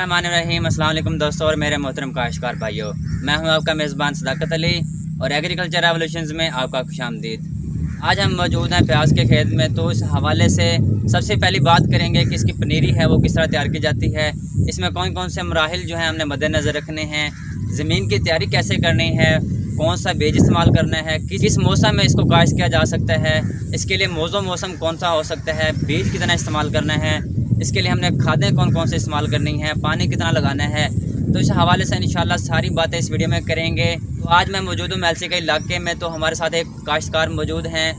बिस्मिल्लाहिर्रहमानिर्रहीम। अस्सलाम वालेकुम दोस्तों और मेरे मोहतरम काश्तकार भाइयों, मैं हूं आपका मेज़बान सदाकत अली और एग्रीकल्चर रेवोल्यूशंस में आपका खुशामदीद। आज हम मौजूद हैं प्याज के खेत में, तो इस हवाले से सबसे पहली बात करेंगे कि इसकी पनीरी है वो किस तरह तैयार की जाती है, इसमें कौन कौन से मराहिल जो हैं हमने मद्देनज़र रखने हैं, ज़मीन की तैयारी कैसे करनी है, कौन सा बीज इस्तेमाल करना है, किस मौसम में इसको काश्त किया जा सकता है, इसके लिए मौसम कौन सा हो सकता है, बीज कितना इस्तेमाल करना है, इसके लिए हमने खादें कौन कौन से इस्तेमाल करनी है, पानी कितना लगाना है। तो इस हवाले से इंशाल्लाह सारी बातें इस वीडियो में करेंगे। तो आज मैं मौजूद हूँ मैलसी के इलाके में, तो हमारे साथ एक काश्तकार मौजूद हैं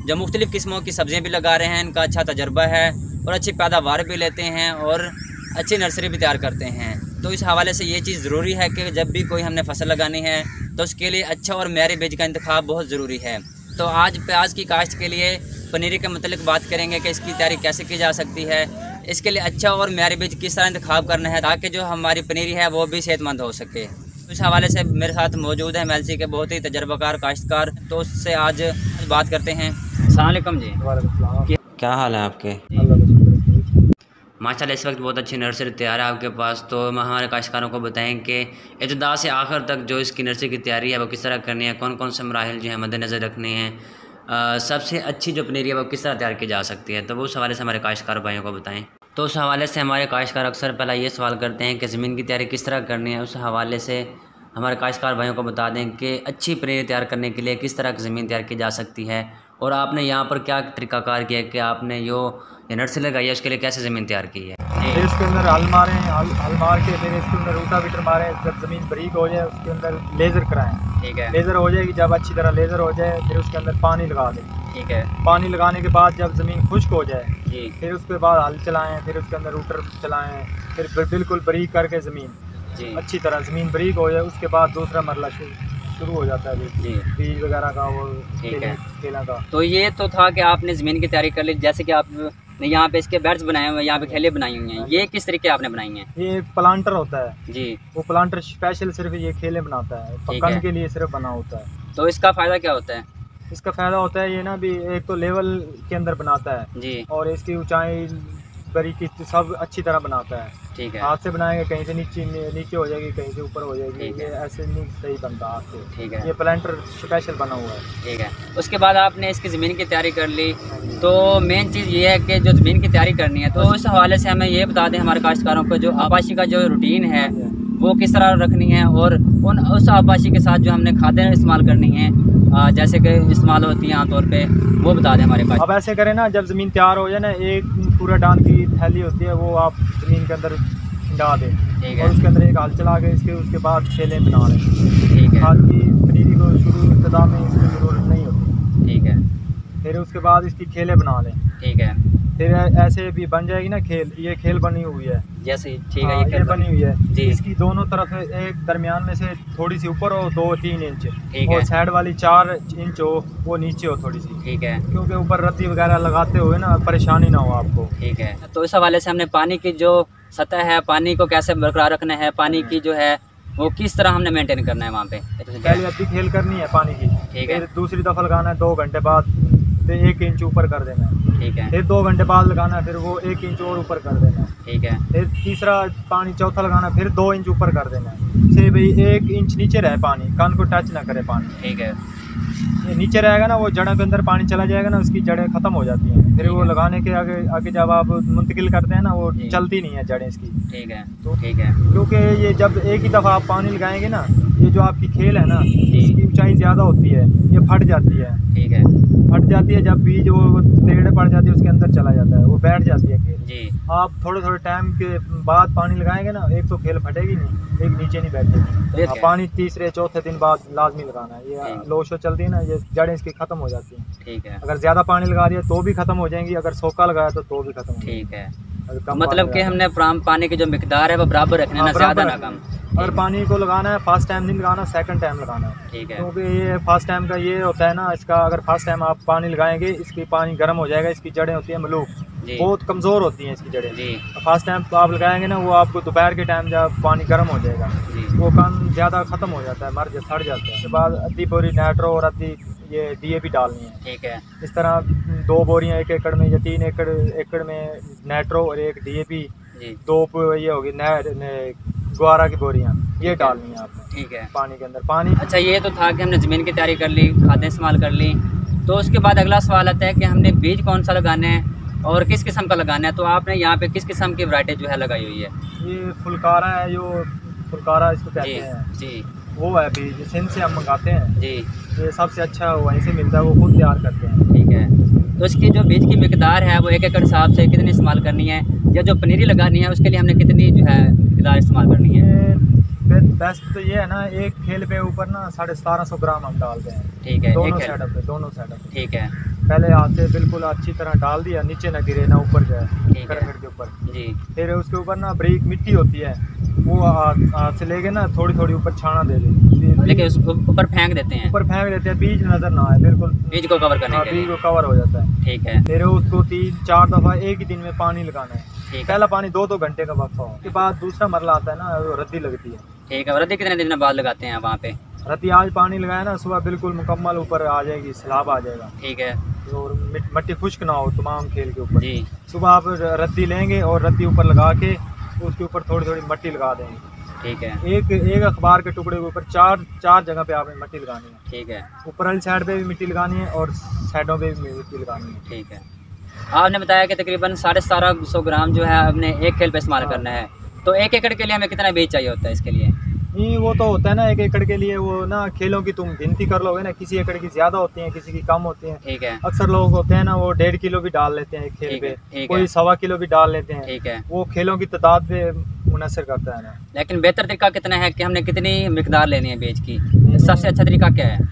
जो मुख्तलिफ़ किस्मों की सब्ज़ियाँ भी लगा रहे हैं। इनका अच्छा तजर्बा है और अच्छी पैदावार भी लेते हैं और अच्छी नर्सरी भी तैयार करते हैं। तो इस हवाले से ये चीज़ ज़रूरी है कि जब भी कोई हमने फसल लगानी है तो उसके लिए अच्छा और मेयारी बीज का इंतखाब बहुत ज़रूरी है। तो आज प्याज की काश्त के लिए पनीरी के मतलब बात करेंगे कि इसकी तैयारी कैसे की जा सकती है, इसके लिए अच्छा और मेयारी बीज किस तरह इंतखाब करना है ताकि जो हमारी पनीरी है वो भी सेहतमंद हो सके। तो इस हवाले से मेरे साथ मौजूद है मैलसी के बहुत ही तजर्बाकार काश्तकार, तो उससे आज बात करते हैं। अस्सलाम वालेकुम जी। वालेकुम। क्या हाल है आपके? माशाल्लाह इस वक्त बहुत अच्छी नर्सरी तैयार है आपके पास, तो हमारे काश्तकारों को बताएं कि इब्तिदा से आखिर तक जो इसकी नर्सरी की तैयारी है वो किस तरह करनी है, कौन कौन से मराहिल जो है मद्देनज़र रखने हैं, सबसे अच्छी जो पनीरी है वो किस तरह तैयार की जा सकती है, तो वो उस हवाले से हमारे काश्तकार भाइयों को बताएं। तो उस हवाले से हमारे काश्तकार अक्सर पहला ये सवाल करते हैं कि ज़मीन की तैयारी किस तरह करनी है। उस हवाले से हमारे काश्तकार भाइयों को बता दें कि अच्छी पनीरी तैयार करने के लिए किस तरह की ज़मीन तैयार की जा सकती है और आपने यहाँ पर क्या तरीक़ाकार किया है कि आपने जो नर्सरी लगाई है उसके लिए कैसे ज़मीन तैयार की है। फिर उसके अंदर हल मारें, हल मार के फिर इसके अंदर रोटावेटर मारें। जब ज़मीन बारीक हो जाए उसके अंदर लेज़र कराएं। ठीक है। लेज़र हो जाएगी, जब अच्छी तरह लेज़र हो जाए फिर उसके अंदर पानी लगा दें। ठीक है। पानी लगाने के बाद जब ज़मीन खुश्क हो जाए जी, फिर उसके बाद हल चलाएं, फिर उसके अंदर रूटर चलाएं, फिर बिल्कुल बारीक करके ज़मीन जी, अच्छी तरह ज़मीन बारीक हो जाए उसके बाद दूसरा मरला शुरू हो जाता है जी, बीज वगैरह का, वो ठीक है। केला का। तो ये तो था कि आपने ज़मीन की तैयारी कर ली, जैसे कि आपने यहाँ पे इसके बेड्स बनाए हुए हैं, यहाँ पे खेले बनाई हुई हैं, ये किस तरीके आपने बनाई हैं? ये प्लांटर होता है जी, वो प्लांटर स्पेशल सिर्फ ये खेले बनाता है, ठीक पकन है। के लिए सिर्फ बना होता है। तो इसका फ़ायदा क्या होता है? इसका फ़ायदा होता है ये ना भी एक तो लेवल के अंदर बनाता है जी, और इसकी ऊंचाई बारीकी सब अच्छी तरह बनाता है। ठीक है, हाथ से बनाएंगे कहीं से नीचे हो जाएगी, कहीं से ऊपर हो जाएगी, ठीक ये है। ऐसे नहीं सही बनता हाथ से। ठीक है, ये प्लांटर स्पेशल बना हुआ है। ठीक है। उसके बाद आपने इसकी ज़मीन की तैयारी कर ली, तो मेन चीज़ ये है कि जो ज़मीन की तैयारी करनी है, तो इस हवाले से हमें ये बता दें हमारे काश्तकारों को जो आबाशी का जो रूटीन है वो किस तरह रखनी है और उस आबाशी के साथ जो हमने खादें इस्तेमाल करनी है जैसे कि इस्तेमाल होती हैं आमतौर पे, वो बता दें हमारे पास। अब ऐसे करें ना, जब ज़मीन तैयार हो जाए ना, एक पूरा डाल की थैली होती है वो आप ज़मीन के अंदर डाल दें। ठीक है। और उसके अंदर एक हल चला के उसके बाद खेलें बना लें। ठीक है, खाद की पनीरी को शुरू इब्तिदा में इसकी ज़रूरत नहीं होती। ठीक है, फिर उसके बाद इसकी खेलें बना लें। ठीक है। फिर ऐसे भी बन जाएगी ना खेल, ये खेल बनी हुई है जैसे ठीक है, हाँ, ये बनी हुई है जी। इसकी दोनों तरफ एक दरमियान में से थोड़ी सी ऊपर हो 2-3 इंच ठीक और है। साइड वाली 4 इंच हो वो नीचे हो थोड़ी सी, ठीक है, क्योंकि ऊपर रद्दी वगैरह लगाते हुए ना परेशानी ना हो आपको। ठीक है। तो इस हवाले से हमने पानी की जो सतह है, पानी को कैसे बरकरार रखना है, पानी की जो है वो किस तरह हमने मेंटेन करना है वहाँ पे, पहले अद्धी खेल करनी है पानी की, ठीक है। फिर दूसरी दफ़ा लगाना है 2 घंटे बाद, फिर 1 इंच ऊपर कर देना है, ठीक है, फिर 2 घंटे बाद लगाना है, फिर वो 1 इंच और ऊपर कर देना है, ठीक है, फिर तीसरा पानी चौथा लगाना है, फिर 2 इंच ऊपर कर देना है, से भाई 1 इंच नीचे रहे पानी, कान को टच ना करे पानी। ठीक है, ये नीचे रहेगा ना, वो जड़ों के अंदर पानी चला जाएगा ना, उसकी जड़ें ख़त्म हो जाती हैं, फिर वो लगाने के आगे आगे जब आप मुंतकिल करते हैं ना वो चलती नहीं है जड़ें इसकी। ठीक है, तो ठीक है, क्योंकि ये जब एक ही दफ़ा आप पानी लगाएंगे ना, ये जो आपकी खेल है ना इसकी ऊंचाई ज़्यादा होती है, ये फट जाती है। ठीक है, फट जाती है जब बीज वो टेढ़े पड़ जाती है उसके अंदर चला जाता है, वो बैठ जाती है खेल। जी, आप थोड़े थोड़े टाइम के बाद पानी लगाएंगे ना, एक तो खेल फटेगी नहीं, एक नीचे नहीं बैठेगी। ठीक है। पानी तीसरे चौथे दिन बाद लाजमी लगाना है, ये ठीक। लो शो चलती है ना, ये जड़ें इसकी ख़त्म हो जाती हैं। ठीक है, अगर ज़्यादा पानी लगा दिया तो भी ख़त्म हो जाएंगी, अगर सोखा लगाया तो भी ख़त्म हो जाएगी। ठीक है। अगर तो कम मतलब पानी कि लगाया हमने पानी की जो मिकदार है वो बराबर रखना है, ना ज़्यादा ना कम। अगर पानी को लगाना है फर्स्ट टाइम नहीं लगाना, सेकंड टाइम लगाना है, ठीक है, क्योंकि ये फर्स्ट टाइम का ये होता है ना, इसका अगर फर्स्ट टाइम आप पानी लगाएंगे इसकी पानी गर्म हो जाएगा, इसकी जड़ें होती हैं मलूक, जी, बहुत कमज़ोर होती हैं इसकी जड़ें। जी, फर्स्ट टाइम आप लगाएंगे ना, वो आपको दोपहर के टाइम जब पानी गर्म हो जाएगा जी, वो कान ज़्यादा ख़त्म हो जाता है, सड़ जाता है। उसके बाद आधी बोरी नाइट्रो और आधी ये DAP डालनी है। ठीक है, इस तरह 2 बोरियाँ 1 एकड़ में या 3 एकड़ में नाइट्रो और 1 DAP जी। 2 ये होगी ग्वारा की बोरियां, ये डालनी है आपने ठीक है। पानी के अंदर पानी। अच्छा, ये तो था कि हमने ज़मीन की तैयारी कर ली, खादें इस्तेमाल कर ली, तो उसके बाद अगला सवाल आता है कि हमने बीज कौन सा लगाना है और किस किस्म का लगाना है। तो आपने यहाँ पे किस किस्म की वैरायटी जो है लगाई हुई है? ये फुलकारा है, जो फुलकारा इसको कहते जी हैं जी वो है बीज, सिंध से हम मंगाते हैं। जी। ये सबसे अच्छा वहीं से मिलता है, वो खुद तैयार करते हैं। ठीक है। तो इसकी जो बीज की मिकदार है वो 1 एकड़ हिसाब से कितनी इस्तेमाल करनी है, या जो पनीरी लगानी है उसके लिए हमने कितनी जो है मिकदार इस्तेमाल करनी है? बेस्ट तो ये है ना, एक खेल पे ऊपर ना 1750 ग्राम हम डालते हैं। ठीक है। दोनों एक साइड पे, दोनों साइड पे। ठीक है। पहले हाथ से बिल्कुल अच्छी तरह डाल दिया, नीचे ना गिरे ना ऊपर जाए, ठीक है। करकट के ऊपर। जी। फिर उसके ऊपर ना बारीक मिट्टी होती है, वो हाथ से लेके ना थोड़ी थोड़ी ऊपर छाना दे दें, लेकिन उसको ऊपर फेंक देते हैं, ऊपर फेंक देते हैं, बीज नजर ना आए बिल्कुल, बीज को कवर करने के बीज लिए। को कवर हो जाता है। ठीक है। फिर उसको 3-4 दफ़ा एक ही दिन में पानी लगाना है। ठीक है। पहला पानी 2-2 घंटे का वक्त हो, उसके बाद दूसरा मरला आता है ना, वो रद्दी लगती है। ठीक है। रद्दी कितने दिन बाद लगाते हैं वहाँ पे? रद्दी आज पानी लगाया ना, सुबह बिल्कुल मुकम्मल ऊपर आ जाएगी, सैलाब आ जाएगा। ठीक है। और मिट्टी खुश्क ना हो तमाम खेल के ऊपर। जी। सुबह आप रद्दी लेंगे और रद्दी ऊपर लगा के उसके ऊपर थोड़ी थोड़ी मिट्टी लगा देंगे। ठीक है। एक अखबार के टुकड़े के ऊपर चार जगह पे आपने मिट्टी लगानी है। ठीक है। ऊपर वाली साइड पे भी मिट्टी लगानी है और साइडों पे भी मिट्टी लगानी है। ठीक है। आपने बताया कि तकरीबन 1750 ग्राम जो है आपने एक खेल पे इस्तेमाल करना है, तो 1 एकड़ के लिए हमें कितना बीज चाहिए होता है इसके लिए? नहीं, वो तो होता है ना 1 एकड़ के लिए, वो ना खेलों की तुम गिनती कर लोगे ना, किसी एकड़ की ज़्यादा होती है, किसी की कम होती है। ठीक है। अक्सर लोग होते हैं ना, वो 1.5 किलो भी डाल लेते हैं एक खेल ठीक पे, है। ठीक कोई है। 1.25 किलो भी डाल लेते हैं। ठीक है। वो खेलों की तादाद पे मुनसर करता है ना। लेकिन बेहतर तरीका कितना है कि हमने कितनी मिकदार लेनी है बीज की? सबसे अच्छा तरीका क्या है?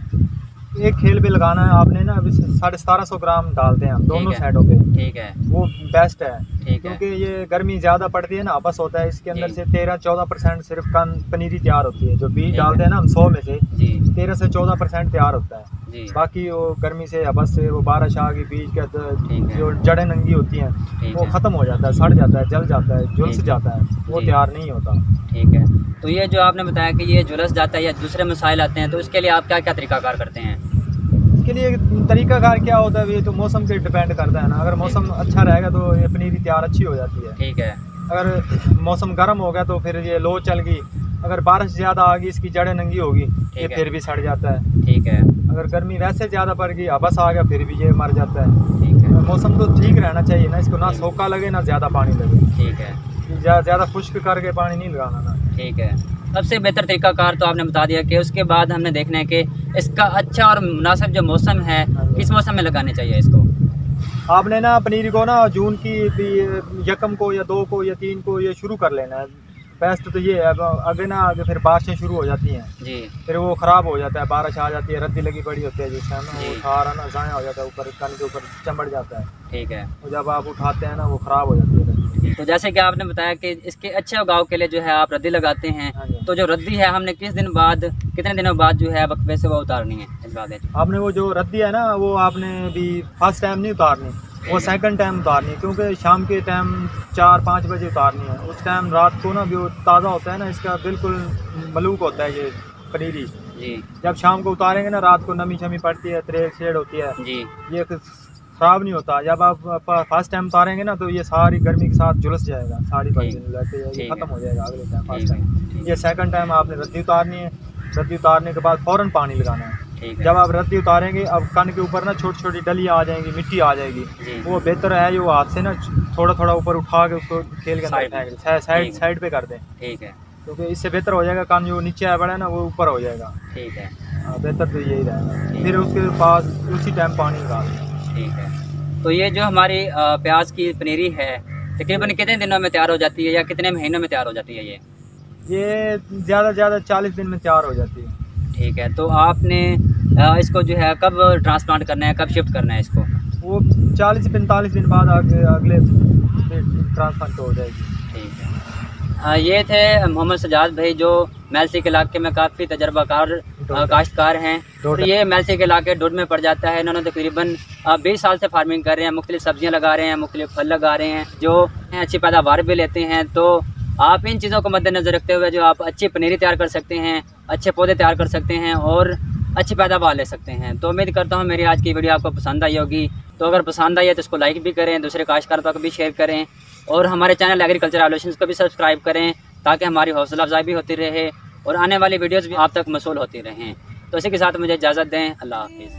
एक खेल पे लगाना है आपने ना, अभी 1750 ग्राम डालते हैं हम दोनों साइडों पे, ठीक है। वो बेस्ट है। ठीक है। क्योंकि ये गर्मी ज़्यादा पड़ती है ना, आपस होता है, इसके अंदर जी। से 13-14% सिर्फ पनीरी तैयार होती है। जो बीज ठीक डालते है। हैं ना हम 100 में से जी 13 से 14% तैयार होता है। जी। बाकी वो गर्मी से आपस से वो बारिश आ गई, बीज के ठीक है। जो जड़ें नंगी होती हैं ठीक वो है। ख़त्म हो जाता है, सड़ जाता है, जल जाता है, झुलस ठीक है। जाता है, वो जी। तैयार नहीं होता। ठीक है। तो ये जो आपने बताया कि ये झुलस जाता है या दूसरे मसाइल आते हैं, तो इसके लिए आप क्या क्या तरीकाकार करते हैं? इसके लिए तरीकाकार क्या होता है, ये तो मौसम पे डिपेंड करता है ना। अगर मौसम अच्छा रहेगा तो ये पनीरी तैयार अच्छी हो जाती है। ठीक है। अगर मौसम गर्म हो गया तो फिर ये लो चल गई, अगर बारिश ज़्यादा आ गई, इसकी जड़ें नंगी होगी, ये है। फिर भी सड़ जाता है। ठीक है। अगर गर्मी वैसे ज़्यादा पड़ गई, हबस आ गया, फिर भी ये मर जाता है। ठीक है। मौसम तो ठीक रहना चाहिए ना, इसको ना सोखा लगे ना ज़्यादा पानी लगे। ठीक है। ज़्यादा खुश्क करके पानी नहीं लगाना ना। ठीक है। सबसे बेहतर तरीकाकार तो आपने बता दिया कि उसके बाद हमने देखना है कि इसका अच्छा और मुनासिब जो मौसम है, किस मौसम में लगाने चाहिए इसको? आपने ना पनीर को ना जून की भी 1 को या 2 को या 3 को ये शुरू कर लेना है। बेस्ट तो ये है। अब आगे ना आगे फिर बारिशें शुरू हो जाती हैं, जी। फिर वो ख़राब हो जाता है, बारिश आ जाती है, रद्दी लगी पड़ी होती है, जिस टाइम ना जी। वो सारा ना ज़ाया हो जाता है, ऊपर कन के ऊपर चमड़ जाता है। ठीक है। और जब आप उठाते हैं ना वो ख़राब हो जाती है रद्दी। तो जैसे कि आपने बताया कि इसके अच्छे उगाव के लिए जो है आप रद्दी लगाते हैं, हाँ जी। तो जो रद्दी है हमने किस दिन बाद, कितने दिनों बाद जो है वक्फे से वो उतारनी है इस बात? आपने वो जो रद्दी है ना, वो आपने भी फर्स्ट टाइम नहीं उतारनी, वो सेकंड टाइम उतारनी है। क्योंकि शाम के टाइम 4-5 बजे उतारनी है। उस टाइम रात को ना जो ताज़ा होता है ना, इसका बिल्कुल मलूक होता है ये पनीरी। जी। जब शाम को उतारेंगे ना, रात को नमी शमी पड़ती है, त्रेड़ शेड होती है, जी। ये ख़राब नहीं होता। जब आप फर्स्ट टाइम उतारेंगे ना, तो ये सारी गर्मी के साथ झुलस जाएगा, सारी ठीक ख़त्म हो जाएगा अगले टाइम फर्स्ट ठीक है। टाइम। ठीक ये सेकंड टाइम आपने रद्दी उतारनी है। रद्दी उतारने के बाद फ़ौरन पानी लगाना है। ठीक है। जब आप रद्दी उतारेंगे, अब कन के ऊपर ना छोटी छोटी डलियाँ आ जाएंगी, मिट्टी आ जाएगी। जी। वो बेहतर है जो हाथ से ना थोड़ा थोड़ा ऊपर उठा के उसको खेल के अंदर साइड में। फेंक दें, ठीक। साइड पे कर दें, ठीक है। क्योंकि इससे बेहतर हो जाएगा। कान जो नीचे आया पड़ा है ना, वो ऊपर हो जाएगा। ठीक है। बेहतर तो यही रहेगा। फिर उसके पास उसी टाइम पानी लगा दें। ठीक है। तो ये जो हमारी प्याज की पनीरी है, तकरीबन कितने दिनों में तैयार हो जाती है या कितने महीनों में तैयार हो जाती है ये ज़्यादा से ज़्यादा 40 दिन में तैयार हो जाती है। ठीक है। तो आपने इसको जो है कब ट्रांसप्लांट करना है, कब शिफ्ट करना है इसको? वो 40 से 45 दिन बाद अगले ट्रांसप्लांट हो जाएगी। ठीक है। ये थे मोहम्मद सजाद भाई, जो मेलसी के इलाके में काफ़ी तजर्बाकार काश्तकार हैं। तो ये मेलसी के इलाके डोड में पड़ जाता है। इन्होंने तकरीबन 20 साल से फार्मिंग कर रहे हैं, मुख्तलिफ सब्जियां लगा रहे हैं, मुख्तलिफ फल लगा रहे हैं, जो अच्छी पैदावार भी लेते हैं। तो आप इन चीज़ों को मद्देनज़र रखते हुए जो आप अच्छी पनीरी तैयार कर सकते हैं, अच्छे पौधे तैयार कर सकते हैं और अच्छी पैदावार ले सकते हैं। तो उम्मीद करता हूँ मेरी आज की वीडियो आपको पसंद आई होगी। तो अगर पसंद आई है तो इसको लाइक भी करें, दूसरे काश्तकारों तक भी शेयर करें। और हमारे चैनल एग्रीकल्चर रेवोल्यूशंस को भी सब्सक्राइब करें ताकि हमारी हौसला अफजाई भी होती रहे और आने वाली वीडियोस भी आप तक मौसूल होती रहें। तो इसी के साथ मुझे इजाज़त दें। अल्लाह हाफिज़।